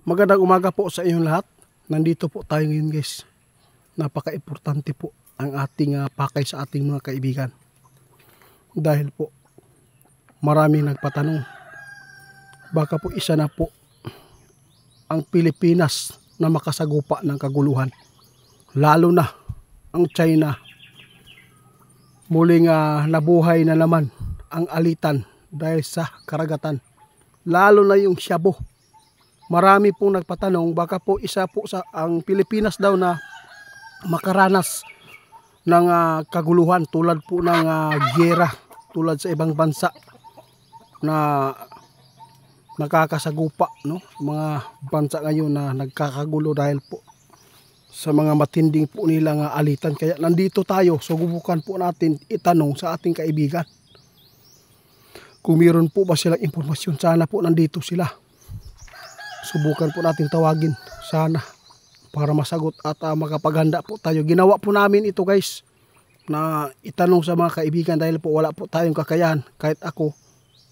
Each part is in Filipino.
Magandang umaga po sa inyong lahat. Nandito po tayo ngayon guys. Napaka-importante po ang ating pakay sa ating mga kaibigan. Dahil po maraming nagpatanong. Baka po isa na po ang Pilipinas na makasagupa ng kaguluhan. Lalo na ang China. Muling nabuhay na naman ang alitan dahil sa karagatan. Lalo na yung Shabu. Marami pong nagpatanong, baka po isa po sa ang Pilipinas daw na makaranas ng kaguluhan tulad po ng giyera, tulad sa ibang bansa na nakakasagupa, no? Mga bansa ngayon na nagkakagulo dahil po sa mga matinding po nilang alitan. Kaya nandito tayo, subukan po natin itanong sa ating kaibigan. Kung meron po ba silang impormasyon, sana po nandito sila. Subukan po natin tawagin sana para masagot at makapaghanda po tayo. Ginawa po namin ito guys na itanong sa mga kaibigan dahil po wala po tayong kakayahan. Kahit ako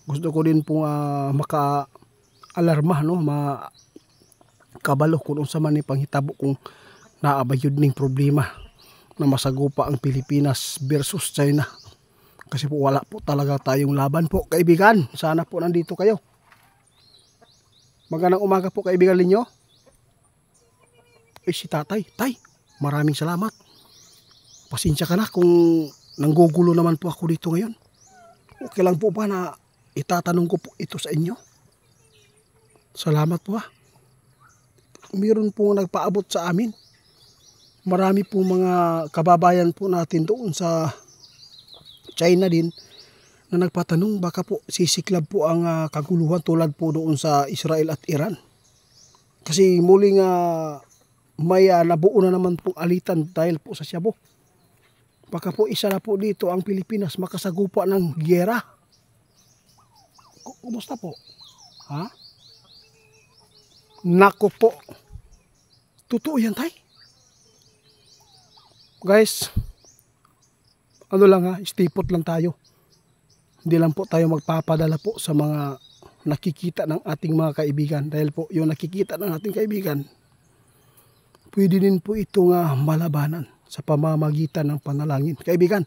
gusto ko din po maka-alarma, no? Makabalo kung sa man panghitabo kung naabayod ning problema na masagupa ang Pilipinas versus China. Kasi po wala po talaga tayong laban po kaibigan. Sana po nandito kayo. Magandang umaga po kaibigan ninyo. Si tatay. Tay, maraming salamat. Pasensya ka na kung nanggugulo naman po ako dito ngayon. Okay lang po ba na itatanong ko po ito sa inyo? Salamat po . Meron po nagpaabot sa amin. Marami po mga kababayan po natin doon sa China din na nagpatanong baka po sisiklab po ang kaguluhan tulad po doon sa Israel at Iran. Kasi muling may nabuo na naman pong alitan dahil po sa Shabu. Baka po isa na po dito ang Pilipinas makasagupa ng giyera. Kumusta po? Ha? Nako po. Totoo yan tay. Guys, ano lang stipot lang tayo. Hindi lang po tayo magpapadala po sa mga nakikita ng ating mga kaibigan. Dahil po yung nakikita ng ating kaibigan, pwede din po itong malabanan sa pamamagitan ng panalangin. Kaibigan,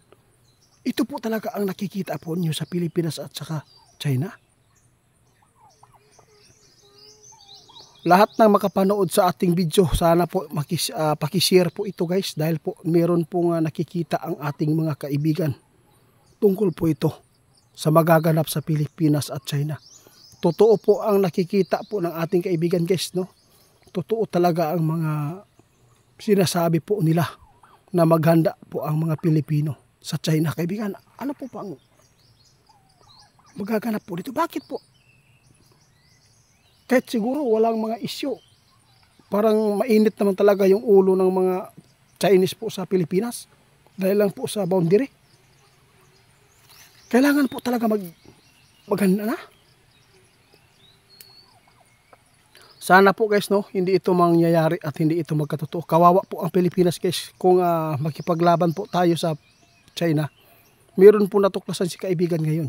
ito po talaga ang nakikita po niyo sa Pilipinas at saka China. Lahat ng makapanood sa ating video, sana po pakishare po ito guys. Dahil po meron pong nakikita ang ating mga kaibigan. Tungkol po ito sa magaganap sa Pilipinas at China. Totoo po ang nakikita po ng ating kaibigan guys, no? Totoo talaga ang mga sinasabi po nila na maghanda po ang mga Pilipino sa China. Kaibigan, ano po pang magaganap po dito? Bakit po? Kahit siguro walang mga isyu. Parang mainit naman talaga yung ulo ng mga Chinese po sa Pilipinas dahil lang po sa boundary. Kailangan po talaga maghanda na. Sana po guys, no, hindi ito mangyayari at hindi ito magkatotoo. Kawawa po ang Pilipinas guys kung makipaglaban po tayo sa China. Meron po natuklasan si kaibigan ngayon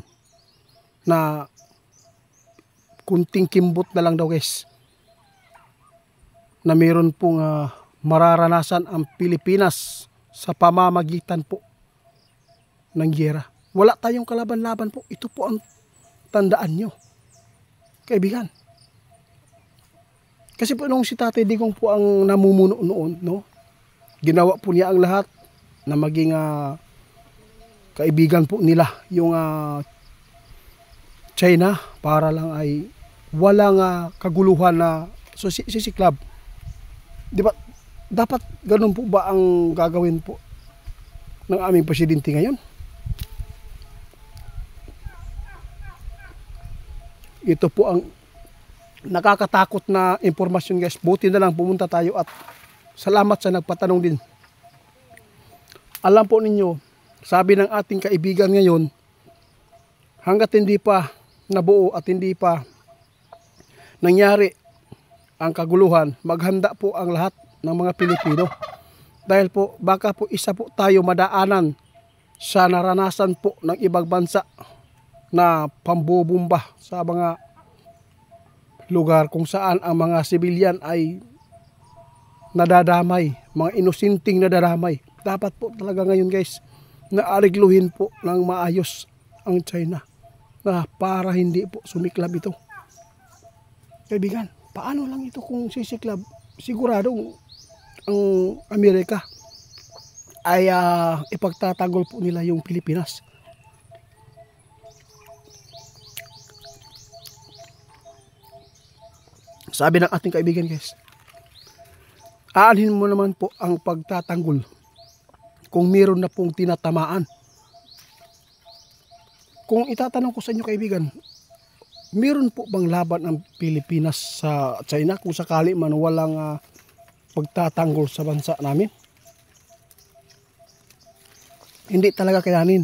na kunting kimbot na lang daw guys na meron pong mararanasan ang Pilipinas sa pamamagitan po ng giyera. Wala tayong kalaban-laban po. Ito po ang tandaan nyo kaibigan. Kasi po nung si Tatay Digong po ang namumuno noon, no? Ginawa po niya ang lahat na maging kaibigan po nila yung China para lang ay walang kaguluhan na sisiklab. Di ba? Dapat ganun po ba ang gagawin po ng aming presidente ngayon? Ito po ang nakakatakot na impormasyon guys. Buti na lang pumunta tayo at salamat sa nagpatanong din. Alam po ninyo, sabi ng ating kaibigan ngayon, hanggat hindi pa nabuo at hindi pa nangyari ang kaguluhan, maghanda po ang lahat ng mga Pilipino. Dahil po baka po isa po tayo madaanan sa naranasan po ng ibang bansa na pambubumba sa mga lugar kung saan ang mga sibilyan ay nadadamay, mga inusinting nadadamay. Dapat po talaga ngayon guys, na arigluhin po ng maayos ang China na para hindi po sumiklab ito. Kaibigan, paano lang ito kung sisiklab? Siguradong ang Amerika ay ipagtatanggol po nila yung Pilipinas. Sabi ng ating kaibigan guys, aanhin mo naman po ang pagtatanggol kung meron na pong tinatamaan. Kung itatanong ko sa inyo kaibigan, meron po bang laban ang Pilipinas sa China kung sakali man walang pagtatanggol sa bansa namin? Hindi talaga kayanin.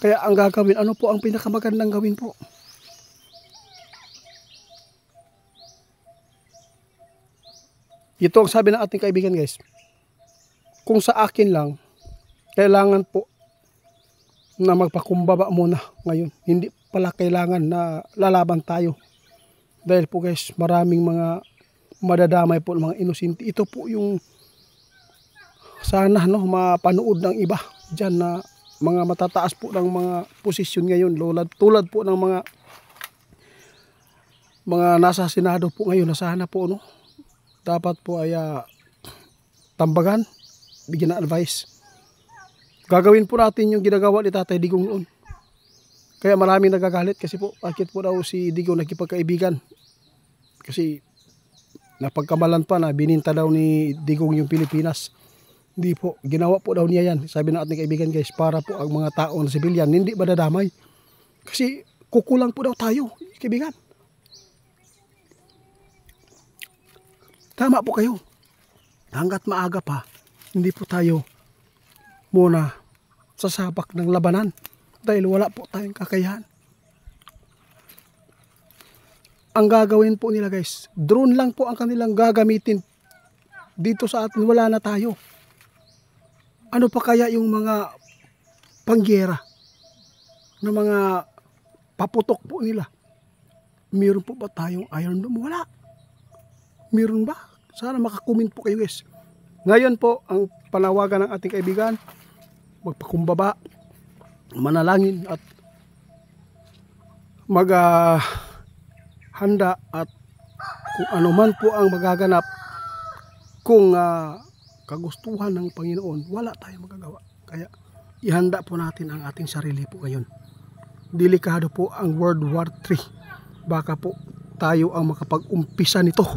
Kaya ang gagawin, ano po ang pinakamagandang gawin po? Ito ang sabi ng ating kaibigan guys. Kung sa akin lang, kailangan po na magpakumbaba muna ngayon. Hindi pala kailangan na lalaban tayo. Dahil po guys, maraming mga madadamay po ng mga inosente. Ito po yung sana mapanood ng iba dyan na mga matataas po ng mga posisyon ngayon. Tulad po ng mga nasa Senado po ngayon na sana po dapat po ay tambagan, bigyan ng advice. Gagawin po natin yung ginagawa ni Tatay Digong noon. Kaya maraming nagagalit kasi po bakit po daw si Digong nagkipagkaibigan. Kasi napagkamalan pa na bininta daw ni Digong yung Pilipinas. Hindi po, ginawa po daw niya yan. Sabi ng ating kaibigan guys, para po ang mga taong na sibilyan hindi madadamay. Kasi kukulang po daw tayo, kaibigan. Tama po kayo. Hanggat maaga pa, hindi po tayo muna sasabak ng labanan dahil wala po tayong kakayahan. Ang gagawin po nila guys, drone lang po ang kanilang gagamitin dito sa atin, wala na tayo. Ano pa kaya yung mga pangyera na mga paputok po nila? Meron po ba tayong Iron Dome? Wala. Meron ba? Sana makakomment po kayo guys. Ngayon po, ang panawagan ng ating kaibigan, magpakumbaba, manalangin at handa at kung ano man po ang magaganap, kung kagustuhan ng Panginoon, wala tayong magagawa. Kaya ihanda po natin ang ating sarili po ngayon. Delikado po ang World War III. Baka po tayo ang makapag-umpisa nito.